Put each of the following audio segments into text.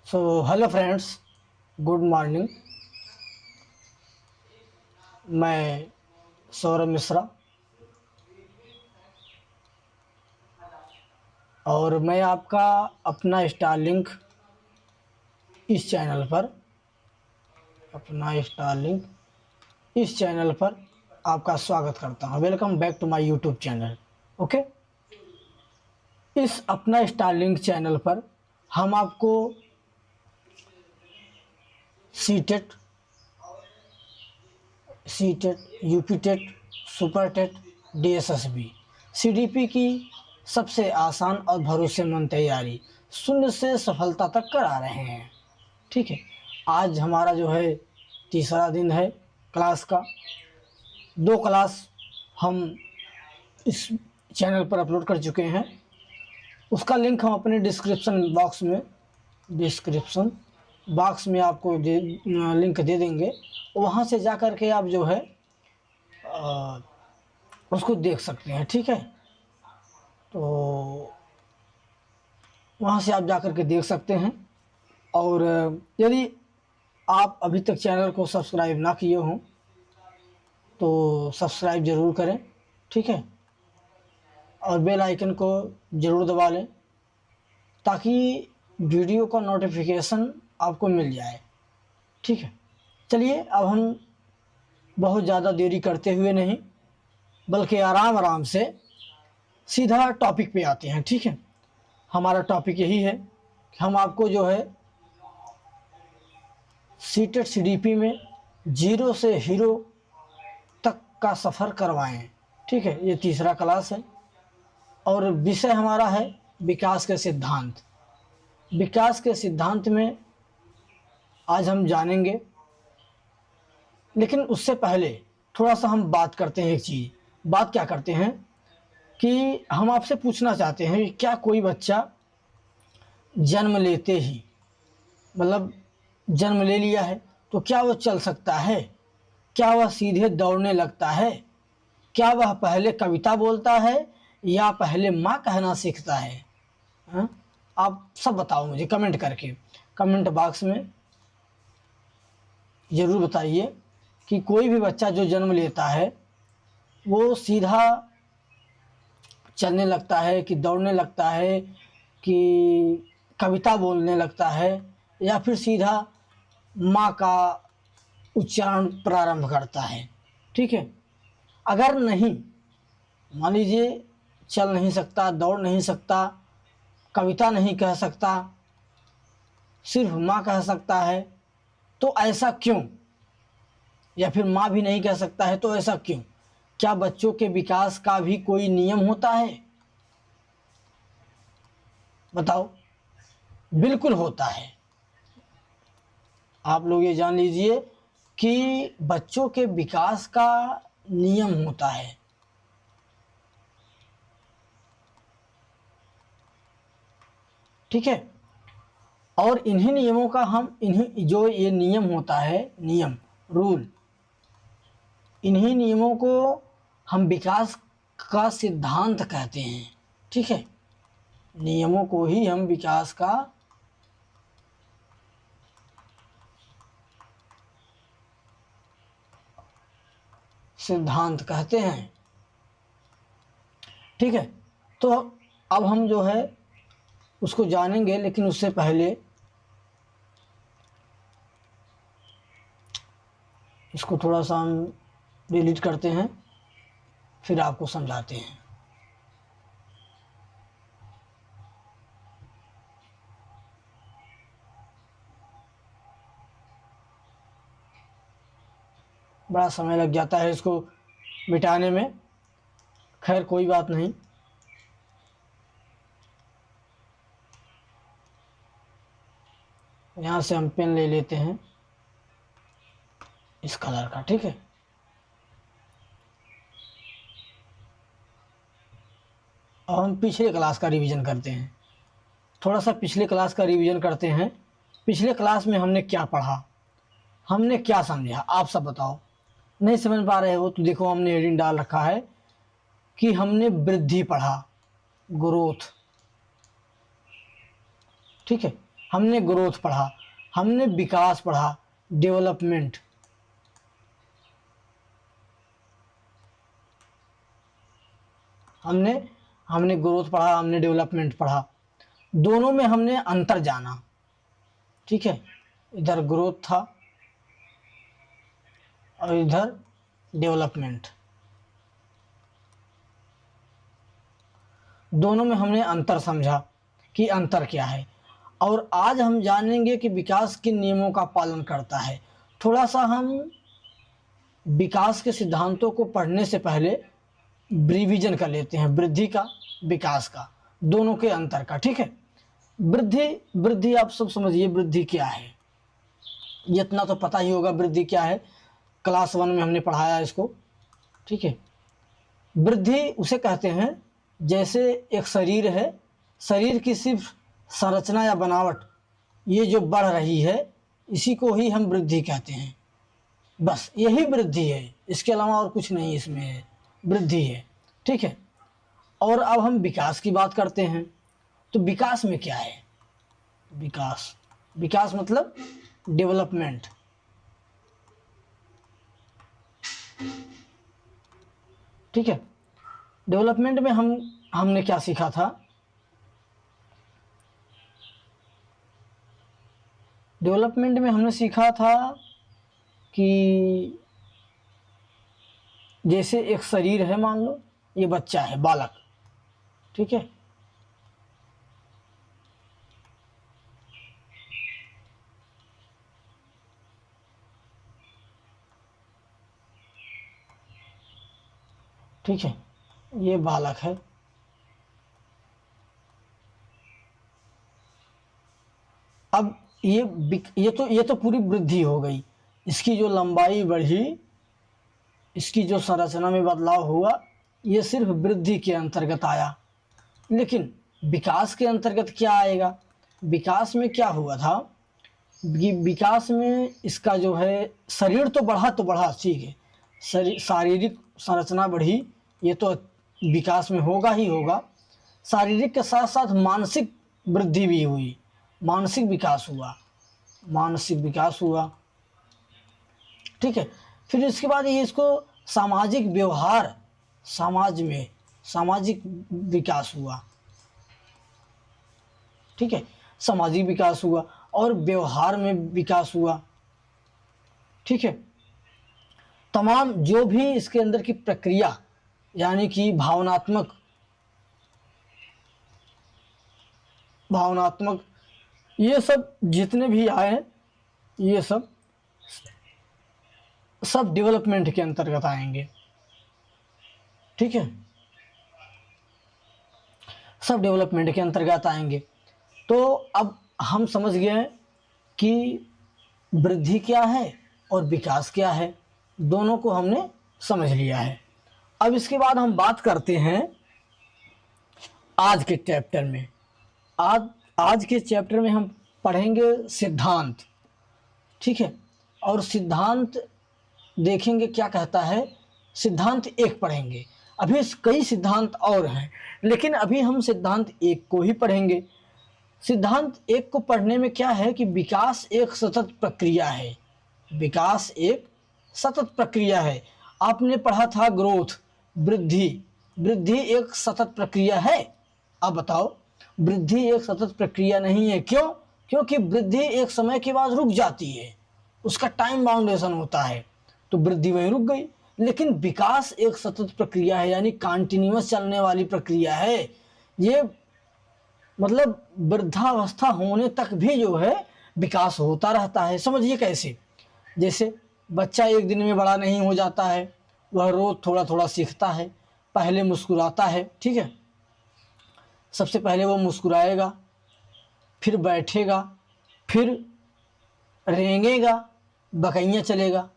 So hello friends, good morning. मैं सौरभ मिश्रा और मैं आपका अपना स्टारलिंक इस चैनल पर अपना स्टारलिंक इस चैनल पर आपका स्वागत करता हूं। Welcome back to my YouTube channel. Okay, इस अपना स्टारलिंक चैनल पर हम आपको CTET, UP TET, super TET, DSSB, CDP की सबसे आसान और भरोसेमंद तैयारी शून्य से सफलता तक करा रहे हैं। ठीक है, आज हमारा जो है तीसरा दिन है क्लास का। 2 क्लास हम इस चैनल पर अपलोड कर चुके हैं। उसका लिंक हम अपने डिस्क्रिप्शन बॉक्स में आपको लिंक दे देंगे। वहाँ से जा कर के आप जो है उसको देख सकते हैं। ठीक है, तो वहाँ से आप जा कर के देख सकते हैं। और यदि आप अभी तक चैनल को सब्सक्राइब ना किए हों तो सब्सक्राइब ज़रूर करें। ठीक है, और बेल आइकन को ज़रूर दबा लें ताकि वीडियो का नोटिफिकेशन आपको मिल जाए। ठीक है, चलिए अब हम बहुत ज़्यादा देरी करते हुए नहीं बल्कि आराम आराम से सीधा टॉपिक पे आते हैं। ठीक है, हमारा टॉपिक यही है कि हम आपको जो है सीटेट सीडीपी में जीरो से हीरो तक का सफ़र करवाएं। ठीक है, ये तीसरा क्लास है और विषय हमारा है विकास के सिद्धांत। विकास के सिद्धांत में आज हम जानेंगे, लेकिन उससे पहले थोड़ा सा हम बात करते हैं। एक चीज़ बात क्या करते हैं कि हम आपसे पूछना चाहते हैं कि क्या कोई बच्चा जन्म लेते ही मतलब जन्म ले लिया है तो क्या वो चल सकता है? क्या वह सीधे दौड़ने लगता है? क्या वह पहले कविता बोलता है या पहले माँ कहना सीखता है? हाँ? आप सब बताओ मुझे कमेंट करके, कमेंट बॉक्स में ज़रूर बताइए कि कोई भी बच्चा जो जन्म लेता है वो सीधा चलने लगता है कि दौड़ने लगता है कि कविता बोलने लगता है या फिर सीधा माँ का उच्चारण प्रारंभ करता है। ठीक है, अगर नहीं, मान लीजिए चल नहीं सकता, दौड़ नहीं सकता, कविता नहीं कह सकता, सिर्फ माँ कह सकता है, तो ऐसा क्यों? या फिर माँ भी नहीं कह सकता है तो ऐसा क्यों? क्या बच्चों के विकास का भी कोई नियम होता है? बताओ। बिल्कुल होता है। आप लोग ये जान लीजिए कि बच्चों के विकास का नियम होता है। ठीक है, और इन्हीं नियमों का हम इन्हीं जो ये नियम होता है, नियम रूल, इन्हीं नियमों को हम विकास का सिद्धांत कहते हैं। ठीक है, नियमों को ही हम विकास का सिद्धांत कहते हैं। ठीक है, तो अब हम जो है उसको जानेंगे, लेकिन उससे पहले इसको थोड़ा सा हम डिलीट करते हैं, फिर आपको समझाते हैं। बड़ा समय लग जाता है इसको मिटाने में, खैर कोई बात नहीं। यहाँ से हम पेन ले लेते हैं इस कलर का। ठीक है, और हम पिछले क्लास का रिवीजन करते हैं। थोड़ा सा पिछले क्लास का रिवीजन करते हैं। पिछले क्लास में हमने क्या पढ़ा, हमने क्या समझा, आप सब बताओ। नहीं समझ पा रहे हो तो देखो, हमने हेडिंग डाल रखा है कि हमने वृद्धि पढ़ा, ग्रोथ। ठीक है, हमने ग्रोथ पढ़ा, हमने विकास पढ़ा, डेवलपमेंट। हमने ग्रोथ पढ़ा, हमने डेवलपमेंट पढ़ा, दोनों में हमने अंतर जाना। ठीक है, इधर ग्रोथ था और इधर डेवलपमेंट, दोनों में हमने अंतर समझा कि अंतर क्या है। और आज हम जानेंगे कि विकास किन नियमों का पालन करता है। थोड़ा सा हम विकास के सिद्धांतों को पढ़ने से पहले रिवीजन कर लेते हैं, वृद्धि का, विकास का, दोनों के अंतर का। ठीक है, वृद्धि आप सब समझिए, वृद्धि क्या है, ये इतना तो पता ही होगा वृद्धि क्या है, क्लास 1 में हमने पढ़ाया इसको। ठीक है, वृद्धि उसे कहते हैं जैसे एक शरीर है, शरीर की सिर्फ संरचना या बनावट ये जो बढ़ रही है, इसी को ही हम वृद्धि कहते हैं। बस यही वृद्धि है, इसके अलावा और कुछ नहीं इसमें है, वृद्धि है। ठीक है, और अब हम विकास की बात करते हैं। तो विकास में क्या है? विकास मतलब डेवलपमेंट। ठीक है, डेवलपमेंट में हमने क्या सीखा था? डेवलपमेंट में हमने सीखा था कि जैसे एक शरीर है, मान लो ये बच्चा है, बालक। ठीक है, ठीक है, ये बालक है। अब ये तो पूरी वृद्धि हो गई, इसकी जो लंबाई बढ़ी, इसकी जो संरचना में बदलाव हुआ, ये सिर्फ वृद्धि के अंतर्गत आया। लेकिन विकास के अंतर्गत क्या आएगा? विकास में क्या हुआ था कि विकास में इसका जो है शरीर तो बढ़ा, ठीक है, शारीरिक संरचना बढ़ी, ये तो विकास में होगा ही होगा। शारीरिक के साथ साथ मानसिक वृद्धि भी हुई, मानसिक विकास हुआ। ठीक है, फिर इसके बाद ये इसको सामाजिक व्यवहार, सामाजिक विकास हुआ। ठीक है, सामाजिक विकास हुआ और व्यवहार में विकास हुआ। ठीक है, तमाम जो भी इसके अंदर की प्रक्रिया, यानी कि भावनात्मक, ये सब जितने भी आए, ये सब डेवलपमेंट के अंतर्गत आएंगे। ठीक है, सब डेवलपमेंट के अंतर्गत आएंगे। तो अब हम समझ गए कि वृद्धि क्या है और विकास क्या है, दोनों को हमने समझ लिया है। अब इसके बाद हम बात करते हैं आज के चैप्टर में। आज के चैप्टर में हम पढ़ेंगे सिद्धांत। ठीक है, और सिद्धांत देखेंगे क्या कहता है। सिद्धांत 1 पढ़ेंगे, अभी कई सिद्धांत और हैं, लेकिन अभी हम सिद्धांत 1 को ही पढ़ेंगे। सिद्धांत 1 को पढ़ने में क्या है कि विकास एक सतत प्रक्रिया है। विकास एक सतत प्रक्रिया है। आपने पढ़ा था ग्रोथ, वृद्धि एक सतत प्रक्रिया है। अब बताओ, वृद्धि एक सतत प्रक्रिया नहीं है, क्यों? क्योंकि वृद्धि एक समय के बाद रुक जाती है, उसका टाइम बाउंडेशन होता है, तो वृद्धि वहीं रुक गई। लेकिन विकास एक सतत प्रक्रिया है, यानी कंटिन्यूअस चलने वाली प्रक्रिया है। ये मतलब वृद्धावस्था होने तक भी जो है विकास होता रहता है। समझिए कैसे? जैसे बच्चा एक दिन में बड़ा नहीं हो जाता है, वह रोज थोड़ा थोड़ा सीखता है। पहले मुस्कुराता है, ठीक है, सबसे पहले वो मुस्कुराएगा, फिर बैठेगा, फिर रेंगेगा, बकैया चलेगा,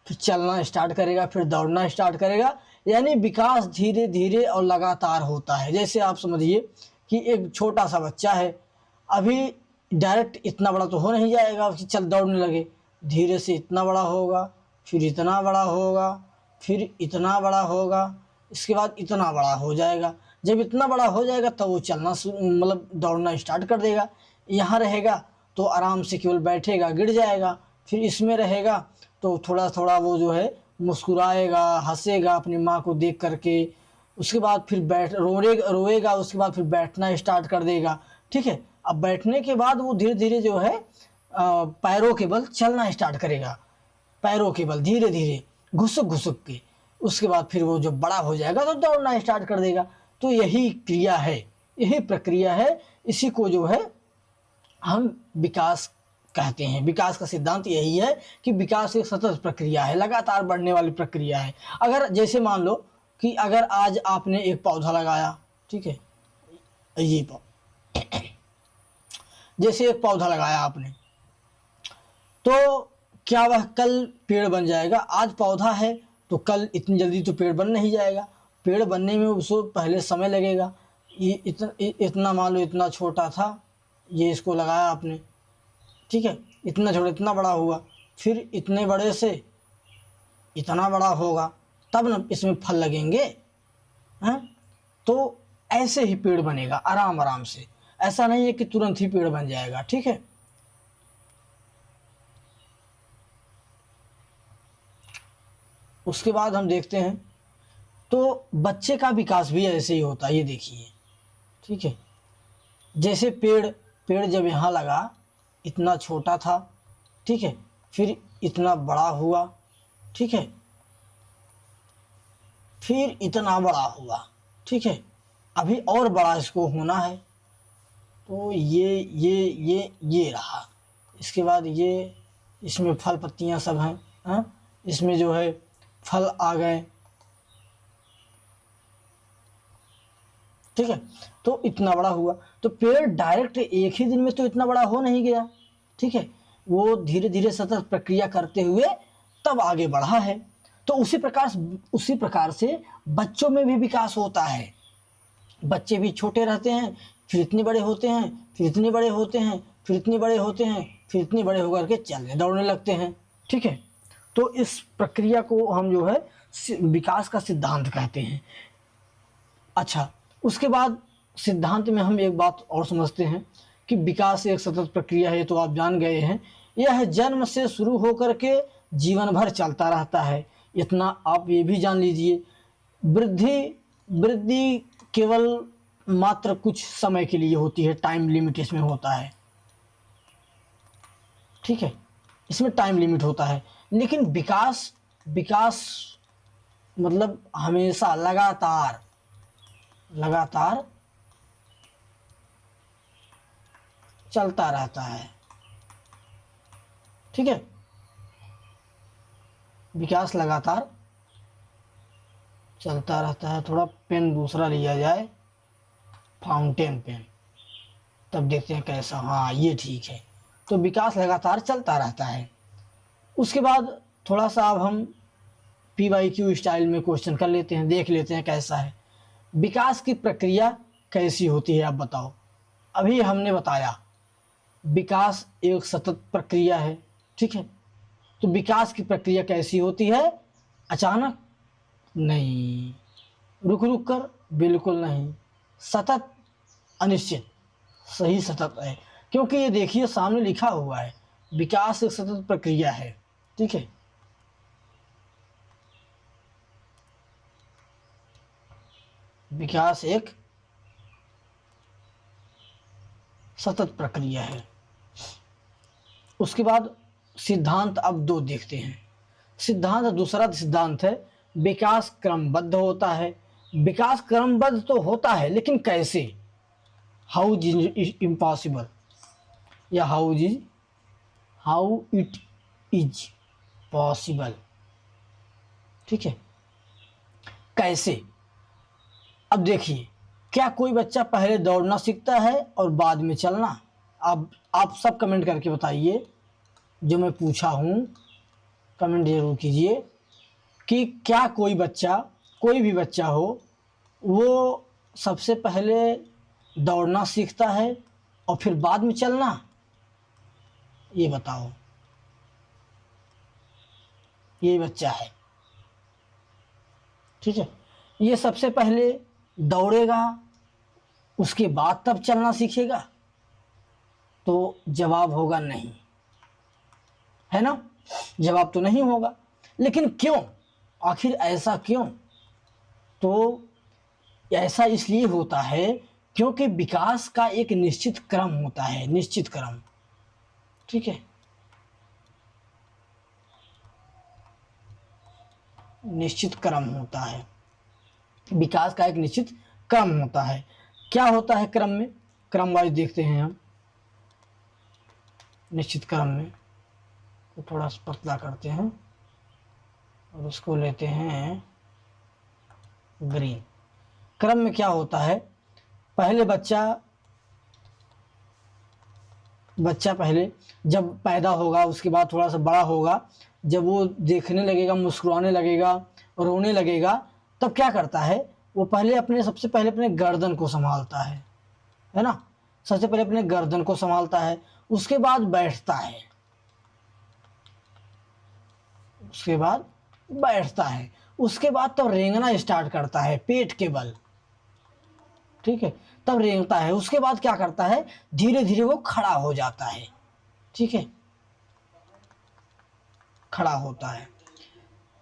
फिर चलना स्टार्ट करेगा, फिर दौड़ना स्टार्ट करेगा। यानी विकास धीरे धीरे और लगातार होता है। जैसे आप समझिए कि एक छोटा सा बच्चा है, अभी डायरेक्ट इतना बड़ा तो हो नहीं जाएगा कि चल दौड़ने लगे, धीरे से इतना बड़ा होगा, फिर इतना बड़ा होगा, फिर इतना बड़ा होगा, इसके बाद इतना बड़ा हो जाएगा। जब इतना बड़ा हो जाएगा तब वो चलना मतलब दौड़ना स्टार्ट कर देगा। यहाँ रहेगा तो आराम से केवल बैठेगा, गिर जाएगा। फिर इसमें रहेगा तो थोड़ा थोड़ा वो जो है मुस्कुराएगा, हंसेगा अपनी माँ को देख करके। उसके बाद फिर रोएगा, उसके बाद फिर बैठना स्टार्ट कर देगा। ठीक है, अब बैठने के बाद वो धीरे धीरे जो है पैरों के बल चलना स्टार्ट करेगा, पैरों के बल धीरे धीरे घुसुक घुसुक के। उसके बाद फिर वो जब बड़ा हो जाएगा तो दौड़ना स्टार्ट कर देगा। तो यही क्रिया है, यही प्रक्रिया है, इसी को जो है हम विकास कहते हैं। विकास का सिद्धांत यही है कि विकास एक सतत प्रक्रिया है, लगातार बढ़ने वाली प्रक्रिया है। अगर जैसे मान लो कि अगर आज आपने एक पौधा लगाया, ठीक है, ये जैसे एक पौधा लगाया आपने, तो क्या वह कल पेड़ बन जाएगा? आज पौधा है तो कल इतनी जल्दी तो पेड़ बन नहीं जाएगा। पेड़ बनने में उसको पहले समय लगेगा। ये इतना मान लो इतना छोटा था, ये इसको लगाया आपने, ठीक है, इतना छोटा इतना बड़ा हुआ, फिर इतने बड़े से इतना बड़ा होगा, तब ना इसमें फल लगेंगे, हैं? तो ऐसे ही पेड़ बनेगा आराम आराम से, ऐसा नहीं है कि तुरंत ही पेड़ बन जाएगा। ठीक है, उसके बाद हम देखते हैं तो बच्चे का विकास भी ऐसे ही होता है। ये देखिए, ठीक है, जैसे पेड़ पेड़ जब यहाँ लगा इतना छोटा था, ठीक है, फिर इतना बड़ा हुआ, ठीक है, फिर इतना बड़ा हुआ, ठीक है, अभी और बड़ा इसको होना है। तो ये रहा। इसके बाद ये इसमें फल पत्तियाँ सब हैं, हाँ, इसमें जो है फल आ गए, ठीक है। तो इतना बड़ा हुआ। तो पेड़ डायरेक्ट एक ही दिन में तो इतना बड़ा हो नहीं गया, ठीक है, वो धीरे धीरे सतत प्रक्रिया करते हुए तब आगे बढ़ा है। तो उसी प्रकार से बच्चों में भी विकास होता है। बच्चे भी छोटे रहते हैं, फिर इतने बड़े होते हैं, फिर इतने बड़े होते हैं, फिर इतने बड़े होते हैं, फिर इतने बड़े होकर के चलने दौड़ने लगते हैं। ठीक है, तो इस प्रक्रिया को हम जो है विकास का सिद्धांत कहते हैं। अच्छा, उसके बाद सिद्धांत में हम एक बात और समझते हैं कि विकास एक सतत प्रक्रिया है, तो आप जान गए हैं। यह जन्म से शुरू होकर के जीवन भर चलता रहता है, इतना आप ये भी जान लीजिए। वृद्धि वृद्धि केवल मात्र कुछ समय के लिए होती है, टाइम लिमिट इसमें होता है, ठीक है, इसमें टाइम लिमिट होता है। लेकिन विकास विकास मतलब हमेशा लगातार लगातार चलता रहता है। ठीक है, विकास लगातार चलता रहता है। थोड़ा पेन दूसरा लिया जाए, फाउंटेन पेन, तब देखते हैं कैसा। हाँ, ये ठीक है। तो विकास लगातार चलता रहता है। उसके बाद थोड़ा सा अब हम PYQ स्टाइल में क्वेश्चन कर लेते हैं, देख लेते हैं कैसा है। विकास की प्रक्रिया कैसी होती है, आप बताओ। अभी हमने बताया विकास एक सतत प्रक्रिया है, ठीक है। तो विकास की प्रक्रिया कैसी होती है? अचानक नहीं, रुक रुक कर बिल्कुल नहीं, सतत, अनिश्चित, सही सतत है। क्योंकि ये देखिए सामने लिखा हुआ है विकास एक सतत प्रक्रिया है, ठीक है। विकास एक सतत प्रक्रिया है। उसके बाद सिद्धांत अब दो देखते हैं। दूसरा सिद्धांत है विकास क्रमबद्ध होता है। विकास क्रमबद्ध तो होता है, लेकिन कैसे? हाउ इज इम्पॉसिबल, या हाउ इट इज पॉसिबल, ठीक है। कैसे? अब देखिए, क्या कोई बच्चा पहले दौड़ना सीखता है और बाद में चलना? अब आप सब कमेंट करके बताइए, जो मैं पूछा हूँ कमेंट जरूर कीजिए कि क्या कोई भी बच्चा हो, वो सबसे पहले दौड़ना सीखता है और फिर बाद में चलना? ये बताओ। ये बच्चा है, ठीक है, ये सबसे पहले दौड़ेगा, उसके बाद तब चलना सीखेगा? तो जवाब होगा नहीं, है ना, जवाब तो नहीं होगा। लेकिन क्यों, आखिर ऐसा क्यों? तो ऐसा इसलिए होता है क्योंकि विकास का एक निश्चित क्रम होता है, निश्चित क्रम, ठीक है, निश्चित क्रम होता है, विकास का एक निश्चित क्रम होता है। क्या होता है क्रम में, क्रम वाइज देखते हैं हम। निश्चित क्रम में तो थोड़ा सा पतला करते हैं और उसको लेते हैं ग्रीन। क्रम में क्या होता है, पहले बच्चा पहले जब पैदा होगा, उसके बाद थोड़ा सा बड़ा होगा, जब वो देखने लगेगा, मुस्कुराने लगेगा, रोने लगेगा, तब क्या करता है, वो सबसे पहले अपने गर्दन को संभालता है ना, सबसे पहले अपने गर्दन को संभालता है, उसके बाद बैठता है, उसके बाद तब रेंगना स्टार्ट करता है पेट के बल, ठीक है, तब रेंगता है। उसके बाद क्या करता है, धीरे धीरे वो खड़ा हो जाता है, ठीक है, खड़ा होता है।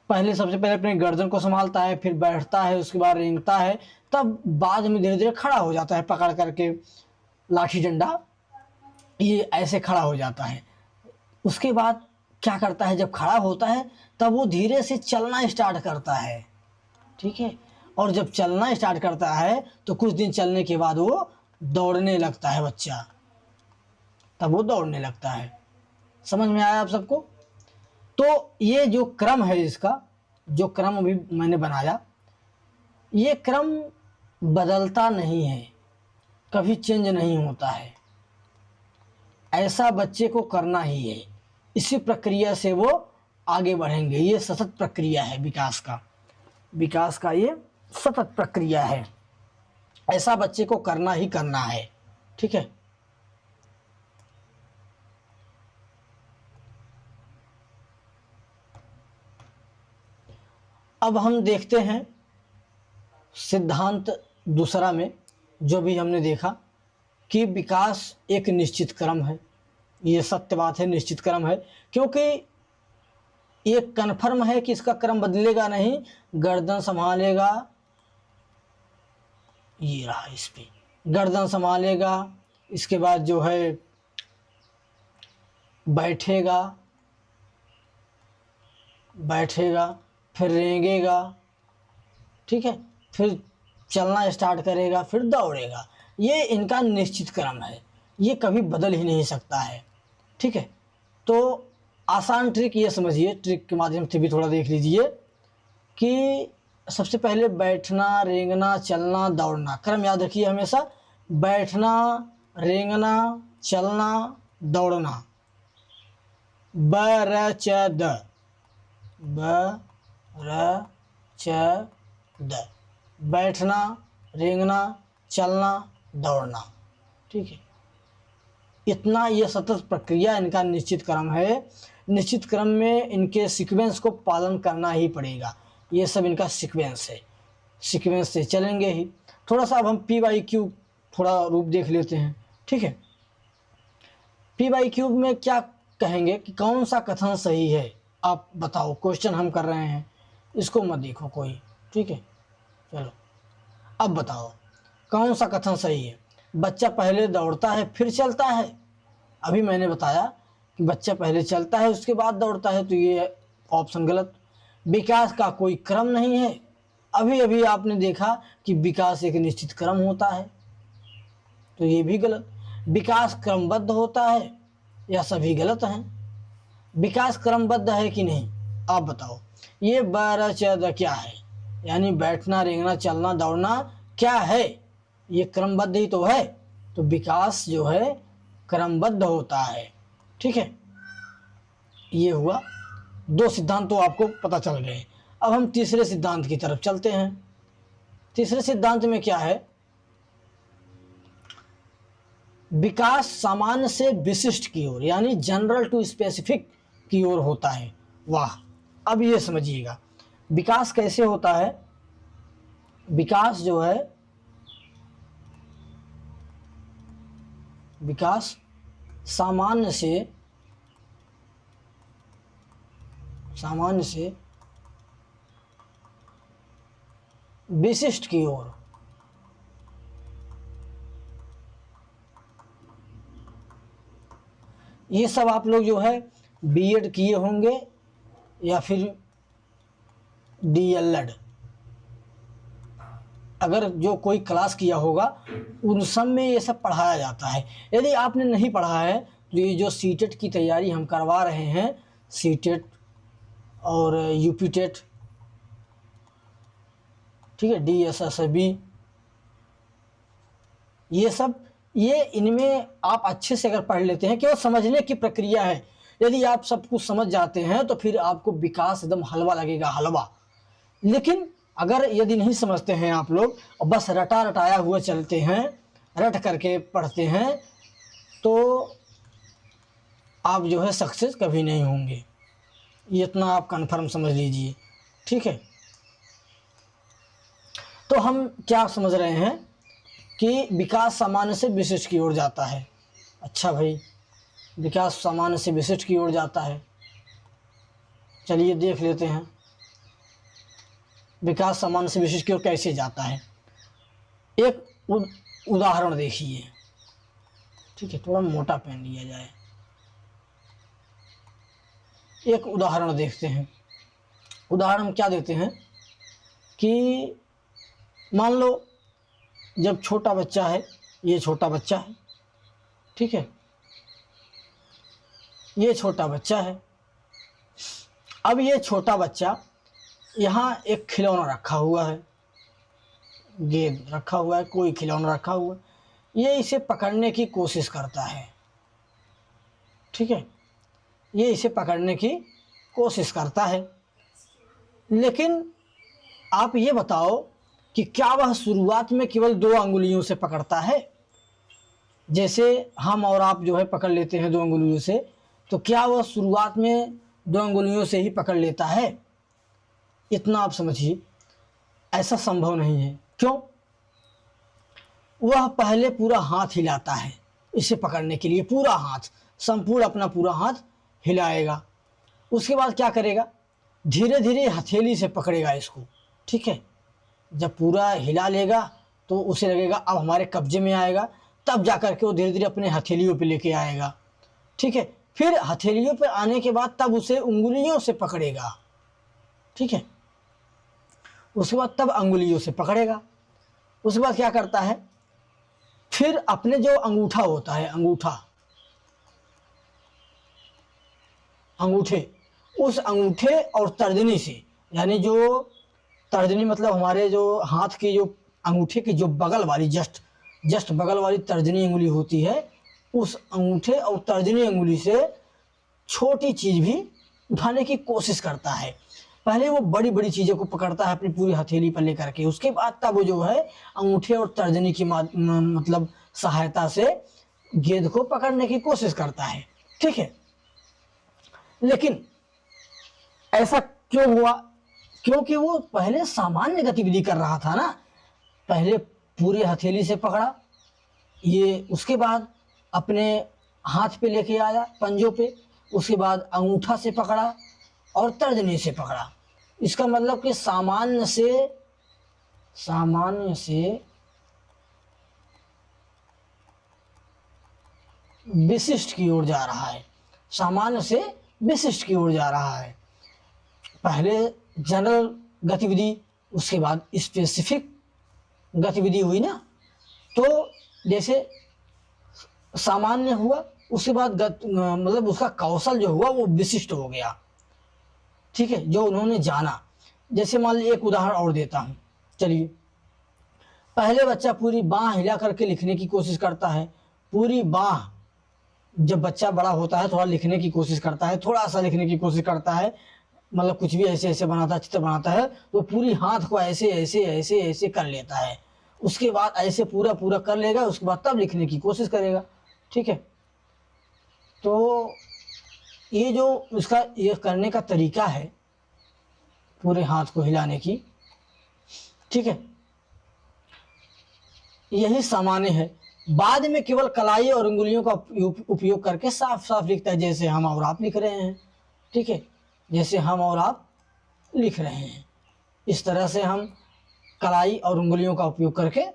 सबसे पहले अपने गर्दन को संभालता है, फिर बैठता है, उसके बाद रेंगता है, तब बाद में धीरे धीरे खड़ा हो जाता है, पकड़ करके लाठी डंडा ये ऐसे खड़ा हो जाता है। उसके बाद क्या करता है, जब खड़ा होता है तब वो धीरे से चलना स्टार्ट करता है, ठीक है, और जब चलना स्टार्ट करता है तो कुछ दिन चलने के बाद वो दौड़ने लगता है बच्चा, तब वो दौड़ने लगता है। समझ में आया आप सबको? तो ये जो क्रम है, इसका जो क्रम अभी मैंने बनाया, ये क्रम बदलता नहीं है, कभी चेंज नहीं होता है, ऐसा बच्चे को करना ही है, इसी प्रक्रिया से वो आगे बढ़ेंगे। ये सतत प्रक्रिया है विकास का ये सतत प्रक्रिया है, ऐसा बच्चे को करना ही करना है, ठीक है। अब हम देखते हैं सिद्धांत दूसरा में, जो भी हमने देखा कि विकास एक निश्चित क्रम है, ये सत्य बात है, निश्चित क्रम है, क्योंकि ये कन्फर्म है कि इसका क्रम बदलेगा नहीं। गर्दन संभालेगा, ये रहा, इस पे गर्दन संभालेगा, इसके बाद जो है बैठेगा, फिर रेंगेगा, ठीक है, फिर चलना स्टार्ट करेगा, फिर दौड़ेगा। ये इनका निश्चित क्रम है, ये कभी बदल ही नहीं सकता है, ठीक है। तो आसान ट्रिक ये समझिए, ट्रिक के माध्यम से भी थोड़ा देख लीजिए कि सबसे पहले बैठना, रेंगना, चलना, दौड़ना, क्रम याद रखिए हमेशा, बैठना, रेंगना, चलना, दौड़ना, ब र च द, ब र च द, बैठना, रेंगना, चलना, दौड़ना, ठीक है। इतना ये सतत प्रक्रिया इनका निश्चित क्रम है। निश्चित क्रम में इनके सीक्वेंस को पालन करना ही पड़ेगा, ये सब इनका सीक्वेंस है, सीक्वेंस से चलेंगे ही। थोड़ा सा अब हम P/Q थोड़ा रूप देख लेते हैं, ठीक है। P/Q में क्या कहेंगे कि कौन सा कथन सही है, आप बताओ, क्वेश्चन हम कर रहे हैं, इसको मत देखो कोई, ठीक है। चलो अब बताओ कौन सा कथन सही है। बच्चा पहले दौड़ता है फिर चलता है, अभी मैंने बताया कि बच्चा पहले चलता है उसके बाद दौड़ता है, तो ये ऑप्शन गलत। विकास का कोई क्रम नहीं है, अभी अभी आपने देखा कि विकास एक निश्चित क्रम होता है, तो ये भी गलत। विकास क्रमबद्ध होता है, यह सभी गलत हैं। विकास क्रमबद्ध है कि नहीं, आप बताओ। ये 12 क्या है, यानी बैठना, रेंगना, चलना, दौड़ना क्या है, ये क्रमबद्ध ही तो है, तो विकास जो है क्रमबद्ध होता है, ठीक है। ये हुआ, दो सिद्धांत तो आपको पता चल गए। अब हम तीसरे सिद्धांत की तरफ चलते हैं। तीसरे सिद्धांत में क्या है, विकास सामान्य से विशिष्ट की ओर, यानी जनरल टू स्पेसिफिक की ओर होता है। वाह, अब ये समझिएगा विकास कैसे होता है। विकास जो है, विकास सामान्य से विशिष्ट की ओर। ये सब आप लोग जो है बीएड किए होंगे या फिर डीएलएड, अगर जो कोई क्लास किया होगा उन सब में ये सब पढ़ाया जाता है। यदि आपने नहीं पढ़ा है तो ये जो सीटेट की तैयारी हम करवा रहे हैं, सीटेट और यूपी टेट, ठीक है, डीएसएसबी, ये सब, ये इनमें आप अच्छे से अगर पढ़ लेते हैं, केवल समझने की प्रक्रिया है। यदि आप सब कुछ समझ जाते हैं तो फिर आपको विकास एकदम हलवा लगेगा, हलवा। लेकिन अगर यदि नहीं समझते हैं आप लोग और बस रटा रटाया हुआ चलते हैं, रट करके पढ़ते हैं, तो आप जो है सक्सेस कभी नहीं होंगे। ये इतना आप कन्फर्म समझ लीजिए, ठीक है। तो हम क्या समझ रहे हैं कि विकास सामान्य से विशिष्ट की ओर जाता है। अच्छा भाई, विकास सामान्य से विशिष्ट की ओर जाता है, चलिए देख लेते हैं विकास सामान्य से विशिष्ट की ओर कैसे जाता है। एक उदाहरण देखिए, ठीक है, थोड़ा मोटा पेन लिया जाए। एक उदाहरण देखते हैं। उदाहरण हम क्या देते हैं कि मान लो जब छोटा बच्चा है, ये छोटा बच्चा है, ठीक है, ये छोटा बच्चा है। अब ये छोटा बच्चा यहाँ एक खिलौना रखा हुआ है, गेंद रखा हुआ है, कोई खिलौना रखा हुआ है, ये इसे पकड़ने की कोशिश करता है, ठीक है, ये इसे पकड़ने की कोशिश करता है। लेकिन आप ये बताओ कि क्या वह शुरुआत में केवल 2 अंगुलियों से पकड़ता है? जैसे हम और आप जो है पकड़ लेते हैं 2 अंगुलियों से, तो क्या वह शुरुआत में 2 अंगुलियों से ही पकड़ लेता है? इतना आप समझिए, ऐसा संभव नहीं है। क्यों? वह पहले पूरा हाथ हिलाता है इसे पकड़ने के लिए, पूरा हाथ, संपूर्ण अपना पूरा हाथ हिलाएगा। उसके बाद क्या करेगा? धीरे धीरे हथेली से पकड़ेगा इसको, ठीक है। जब पूरा हिला लेगा तो उसे लगेगा अब हमारे कब्जे में आएगा, तब जा कर के वो धीरे धीरे अपने हथेलियों पे लेके आएगा, ठीक है। फिर हथेलियों पे आने के बाद तब उसे उंगलियों से पकड़ेगा, ठीक है। उसके बाद तब अंगुलियों से पकड़ेगा। उसके बाद क्या करता है? फिर अपने जो अंगूठा होता है, अंगूठे, उस अंगूठे और तर्जनी से, यानी जो तर्जनी मतलब हमारे जो हाथ की जो अंगूठे की जो बगल वाली जस्ट बगल वाली तर्जनी अंगुली होती है, उस अंगूठे और तर्जनी अंगुली से छोटी चीज़ भी उठाने की कोशिश करता है। पहले वो बड़ी बड़ी चीज़ों को पकड़ता है अपनी पूरी हथेली पर लेकर के, उसके बाद तब वो जो है अंगूठे और तर्जनी की मतलब सहायता से गेंद को पकड़ने की कोशिश करता है, ठीक है। लेकिन ऐसा क्यों हुआ? क्योंकि वो पहले सामान्य गतिविधि कर रहा था ना। पहले पूरे हथेली से पकड़ा, ये उसके बाद अपने हाथ पे लेके आया पंजों पे, उसके बाद अंगूठा से पकड़ा और तर्जनी से पकड़ा। इसका मतलब कि सामान्य से विशिष्ट की ओर जा रहा है, सामान्य से विशिष्ट की ओर जा रहा है। पहले जनरल गतिविधि, उसके बाद स्पेसिफिक गतिविधि हुई ना। तो जैसे सामान्य हुआ, उसके बाद मतलब उसका कौशल जो हुआ वो विशिष्ट हो गया, ठीक है, जो उन्होंने जाना। जैसे मान लीजिए एक उदाहरण और देता हूँ, चलिए। पहले बच्चा पूरी बाँह हिला करके लिखने की कोशिश करता है, पूरी बाँह। जब बच्चा बड़ा होता है थोड़ा लिखने की कोशिश करता है, थोड़ा सा लिखने की कोशिश करता है, मतलब कुछ भी ऐसे ऐसे बनाता है, चित्र बनाता है, तो पूरी हाथ को ऐसे ऐसे ऐसे ऐसे कर लेता है। उसके बाद ऐसे पूरा पूरा कर लेगा, उसके बाद तब लिखने की कोशिश करेगा, ठीक है। तो ये जो उसका ये करने का तरीका है पूरे हाथ को हिलाने की, ठीक है, यही सामान्य है। बाद में केवल कलाई और उंगलियों का उपयोग करके साफ साफ लिखता है, जैसे हम और आप लिख रहे हैं। ठीक है, जैसे हम और आप लिख रहे हैं, इस तरह से हम कलाई और उंगलियों का उपयोग करके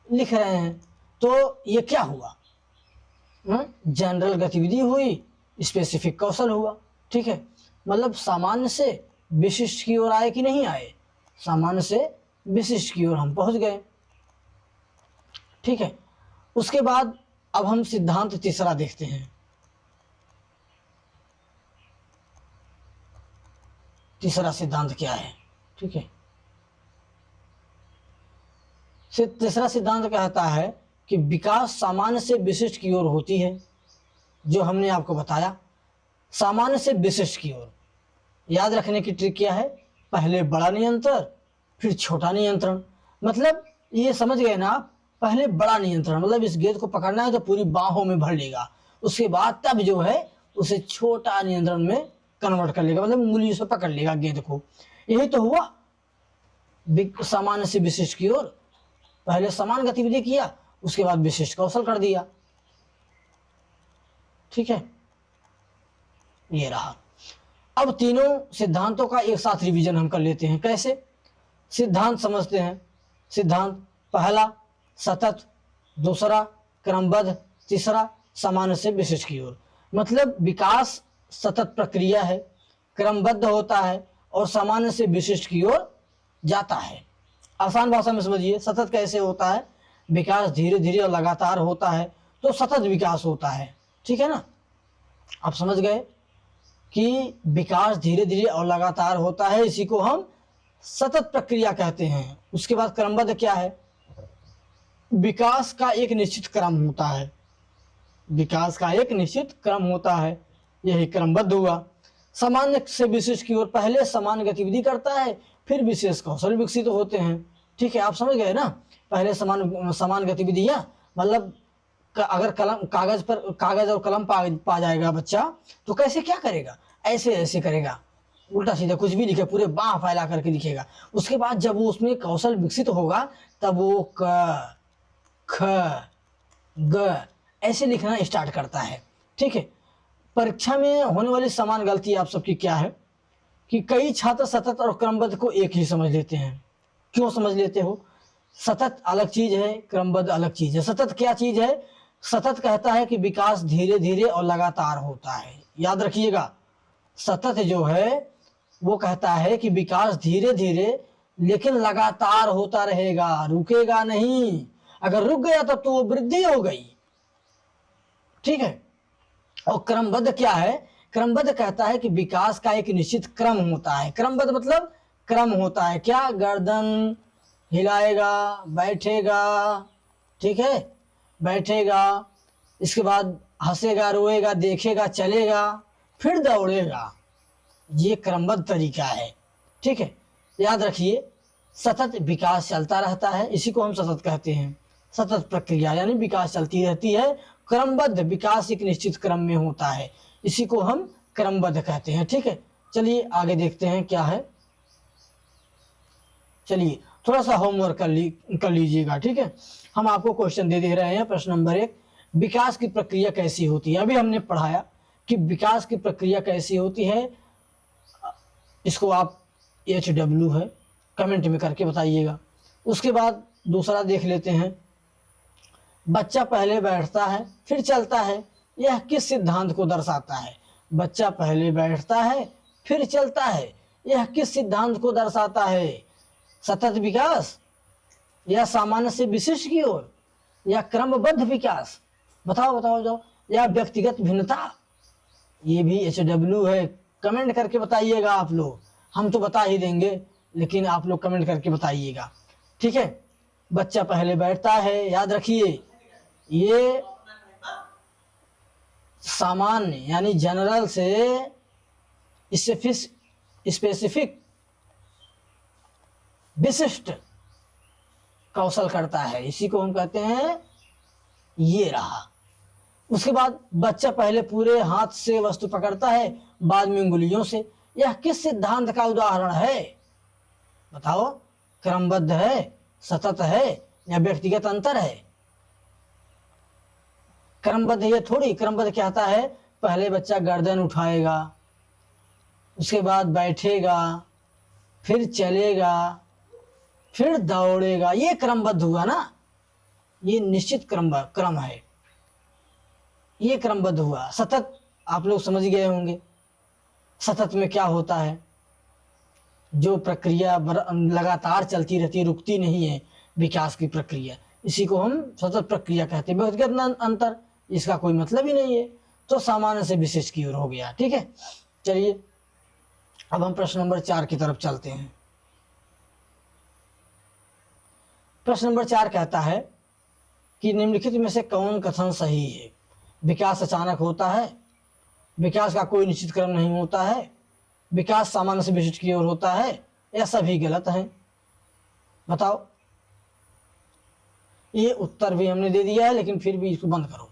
लिख रहे हैं। तो ये क्या हुआ, जनरल गतिविधि हुई, स्पेसिफिक कौशल हुआ। ठीक है, मतलब सामान्य से विशिष्ट की ओर आए कि नहीं आए, सामान्य से विशिष्ट की ओर हम पहुंच गए। ठीक है, उसके बाद अब हम सिद्धांत तीसरा देखते हैं। तीसरा सिद्धांत क्या है? ठीक है, तीसरा सिद्धांत कहता है कि विकास सामान्य से विशिष्ट की ओर होती है, जो हमने आपको बताया, सामान्य से विशिष्ट की ओर। याद रखने की ट्रिक क्या है, पहले बड़ा नियंत्रण फिर छोटा नियंत्रण। मतलब ये समझ गए ना आप, पहले बड़ा नियंत्रण मतलब इस गेंद को पकड़ना है तो पूरी बाहों में भर लेगा, उसके बाद तब जो है उसे छोटा नियंत्रण में कन्वर्ट कर लेगा, मतलब उंगलियों से पकड़ लेगा गेंद को। यही तो हुआ सामान्य से विशिष्ट की ओर। पहले समान गतिविधि किया, उसके बाद विशिष्ट कौशल कर दिया। ठीक है, ये रहा। अब तीनों सिद्धांतों का एक साथ रिवीजन हम कर लेते हैं। कैसे? सिद्धांत समझते हैं। सिद्धांत पहला सतत, दूसरा क्रमबद्ध, तीसरा सामान्य से विशिष्ट की ओर। मतलब विकास सतत प्रक्रिया है, क्रमबद्ध होता है और सामान्य से विशिष्ट की ओर जाता है। आसान भाषा में समझिए, सतत कैसे होता है, विकास धीरे धीरे और लगातार होता है तो सतत विकास होता है। ठीक है ना, आप समझ गए कि विकास धीरे धीरे और लगातार होता है, इसी को हम सतत प्रक्रिया कहते हैं। उसके बाद क्रमबद्ध क्या है, विकास का एक निश्चित क्रम होता है, विकास का एक निश्चित क्रम होता है, यही क्रमबद्ध हुआ। सामान्य से विशिष्ट की ओर, पहले समान गतिविधि करता है फिर विशेष कौशल विकसित होते हैं। ठीक है, आप समझ गए ना, पहले समान गतिविधियां, मतलब अगर कागज और कलम पा जाएगा बच्चा तो कैसे क्या करेगा, ऐसे ऐसे करेगा, उल्टा सीधा कुछ भी लिखे, पूरे बाह फैला करके लिखेगा। उसके बाद जब वो उसमें कौशल विकसित होगा तब वो क ख ग ऐसे लिखना स्टार्ट करता है। ठीक है, परीक्षा में होने वाली समान गलती आप सबकी क्या है कि कई छात्र सतत और क्रमबद्ध को एक ही समझ लेते हैं। क्यों समझ लेते हो? सतत अलग चीज है, क्रमबद्ध अलग चीज है। सतत क्या चीज है? सतत कहता है कि विकास धीरे धीरे और लगातार होता है। याद रखिएगा, सतत जो है वो कहता है कि विकास धीरे धीरे लेकिन लगातार होता रहेगा, रुकेगा नहीं। अगर रुक गया तब तो वो वृद्धि हो गई। ठीक है, और क्रमबद्ध क्या है? क्रमबद्ध कहता है कि विकास का एक निश्चित क्रम होता है। क्रमबद्ध मतलब क्रम होता है क्या, गर्दन हिलाएगा, बैठेगा, ठीक है, बैठेगा, इसके बाद हंसेगा, रोएगा, देखेगा, चलेगा, फिर दौड़ेगा। ये क्रमबद्ध तरीका है। ठीक है, याद रखिए, सतत विकास चलता रहता है, इसी को हम सतत कहते हैं। सतत प्रक्रिया यानी विकास चलती रहती है, क्रमबद्ध विकास एक निश्चित क्रम में होता है, इसी को हम क्रमबद्ध कहते हैं। ठीक है, चलिए आगे देखते हैं क्या है। चलिए थोड़ा सा होमवर्क कर लीजिएगा। ठीक है, हम आपको क्वेश्चन दे रहे हैं। प्रश्न नंबर 1, विकास की प्रक्रिया कैसी होती है? अभी हमने पढ़ाया कि विकास की प्रक्रिया कैसी होती है। इसको आप HW है कमेंट में करके बताइएगा। उसके बाद दूसरा देख लेते हैं, बच्चा पहले बैठता है फिर चलता है, यह किस सिद्धांत को दर्शाता है? बच्चा पहले बैठता है फिर चलता है, यह किस सिद्धांत को दर्शाता है? सतत विकास, या सामान्य से विशिष्ट की ओर, या क्रमबद्ध विकास? बताओ बताओ जाओ, या व्यक्तिगत भिन्नता? ये भी HW है, कमेंट करके बताइएगा आप लोग। हम तो बता ही देंगे लेकिन आप लोग कमेंट करके बताइएगा। ठीक है, बच्चा पहले बैठता है, याद रखिए ये सामान्य यानी जनरल से स्पेसिफिक विशिष्ट कौशल करता है, इसी को हम कहते हैं। ये रहा। उसके बाद बच्चा पहले पूरे हाथ से वस्तु पकड़ता है, बाद में उंगलियों से, यह किस सिद्धांत का उदाहरण है? बताओ, क्रमबद्ध है, सतत है, या व्यक्तिगत अंतर है? क्रमबद्ध ये थोड़ी, क्रमबद्ध क्या होता है, पहले बच्चा गर्दन उठाएगा, उसके बाद बैठेगा, फिर चलेगा, फिर दौड़ेगा, ये क्रमबद्ध हुआ ना। ये निश्चित क्रम है, ये क्रमबद्ध हुआ। सतत आप लोग समझ गए होंगे, सतत में क्या होता है, जो प्रक्रिया लगातार चलती रहती है, रुकती नहीं है, विकास की प्रक्रिया, इसी को हम सतत प्रक्रिया कहते हैं। व्यक्तिगत अंतर इसका कोई मतलब ही नहीं है, तो सामान्य से विशेष की ओर हो गया। ठीक है, चलिए अब हम प्रश्न नंबर 4 की तरफ चलते हैं। प्रश्न नंबर 4 कहता है कि निम्नलिखित में से कौन कथन सही है। विकास अचानक होता है, विकास का कोई निश्चित क्रम नहीं होता है, विकास सामान्य से विशिष्ट की ओर होता है, या सभी गलत हैं। बताओ। ये उत्तर भी हमने दे दिया है, लेकिन फिर भी इसको बंद करो।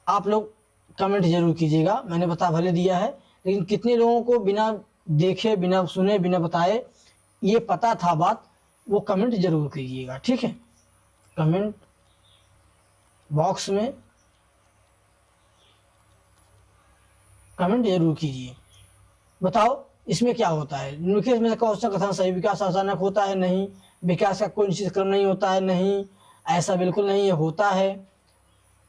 आप लोग कमेंट जरूर कीजिएगा। मैंने बता भले दिया है, लेकिन कितने लोगों को बिना देखे, बिना सुने, बिना बताए ये पता था बात, वो कमेंट जरूर कीजिएगा। ठीक है, कमेंट बॉक्स में कमेंट जरूर कीजिए। बताओ इसमें क्या होता है। निम्नलिखित में से कौन सा कथन सही। विकास अचानक होता है, नहीं। विकास का कोई निश्चित क्रम नहीं होता है, नहीं। ऐसा बिल्कुल नहीं है, होता है।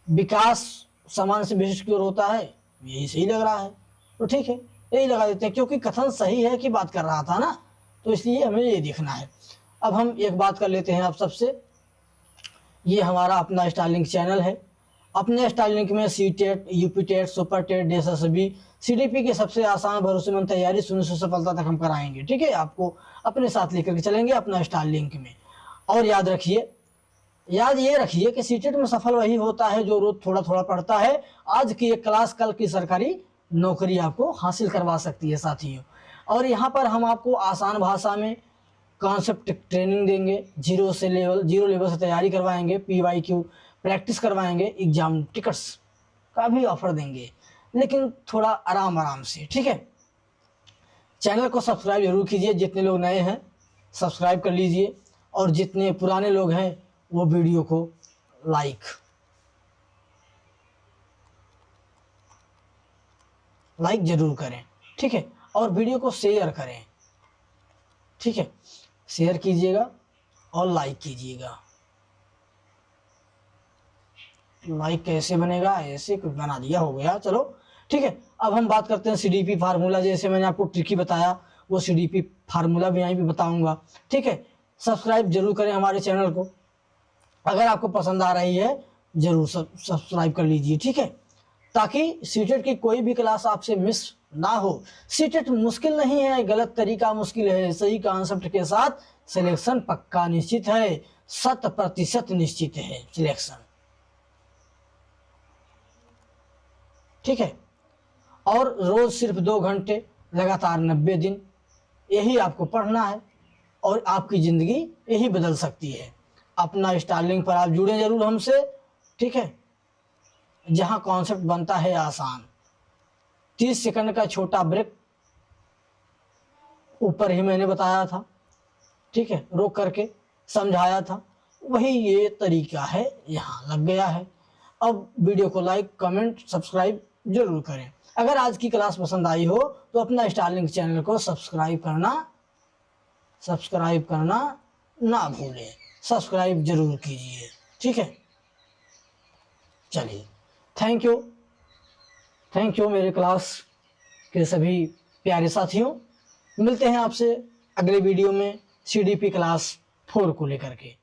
विकास समान से विशिष्ट की ओर होता है, यही सही लग रहा है, तो ठीक है यही लगा देते हैं, क्योंकि कथन सही है कि बात कर रहा था ना, तो इसलिए हमें ये देखना है। अब हम एक बात कर लेते हैं आप सबसे। ये हमारा अपना स्टारलिंक चैनल है। अपने स्टारलिंक में CTET, UPTET, Super TET, SSB, CDP के सबसे आसान भरोसेमंद तैयारी सुनिश्चित सफलता तक हम कराएंगे। ठीक है, आपको अपने साथ लेकर के चलेंगे अपना स्टारलिंक में। और याद ये रखिए कि सीटेट में सफल वही होता है जो रोज थोड़ा थोड़ा पढ़ता है। आज की एक क्लास कल की सरकारी नौकरी आपको हासिल करवा सकती है साथियों। और यहाँ पर हम आपको आसान भाषा में कॉन्सेप्ट ट्रेनिंग देंगे, जीरो लेवल से तैयारी करवाएंगे, PYQ प्रैक्टिस करवाएंगे, एग्जाम टिकट्स का भी ऑफर देंगे, लेकिन थोड़ा आराम से। ठीक है, चैनल को सब्सक्राइब जरूर कीजिए। जितने लोग नए हैं सब्सक्राइब कर लीजिए, और जितने पुराने लोग हैं वो वीडियो को लाइक जरूर करें। ठीक है, और वीडियो को शेयर करें। ठीक है, शेयर कीजिएगा और लाइक कीजिएगा। लाइक कैसे बनेगा, ऐसे कुछ बना दिया, हो गया, चलो ठीक है। अब हम बात करते हैं सीडीपी फार्मूला। जैसे मैंने आपको ट्रिकी बताया, वो सीडीपी फार्मूला भी यहीं पे बताऊंगा। ठीक है, सब्सक्राइब जरूर करें हमारे चैनल को। अगर आपको पसंद आ रही है जरूर सब्सक्राइब कर लीजिए। ठीक है, ताकि सीटेट की कोई भी क्लास आपसे मिस ना हो। सीटेट मुश्किल नहीं है, गलत तरीका मुश्किल है, सही कॉन्सेप्ट के साथ सिलेक्शन पक्का निश्चित है, 100% निश्चित है सिलेक्शन। ठीक है, और रोज सिर्फ 2 घंटे लगातार 90 दिन यही आपको पढ़ना है, और आपकी ज़िंदगी यही बदल सकती है। अपना स्टारलिंक पर आप जुड़े जरूर हमसे। ठीक है, जहां कॉन्सेप्ट बनता है आसान। 30 सेकंड का छोटा ब्रेक ऊपर ही मैंने बताया था। ठीक है, रोक करके समझाया था, वही ये तरीका है, यहाँ लग गया है। अब वीडियो को लाइक, कमेंट, सब्सक्राइब जरूर करें। अगर आज की क्लास पसंद आई हो तो अपना स्टारलिंक चैनल को सब्सक्राइब करना ना भूलें, सब्सक्राइब जरूर कीजिए। ठीक है, चलिए, थैंक यू मेरे क्लास के सभी प्यारे साथियों। मिलते हैं आपसे अगले वीडियो में CDP क्लास 4 को लेकर के।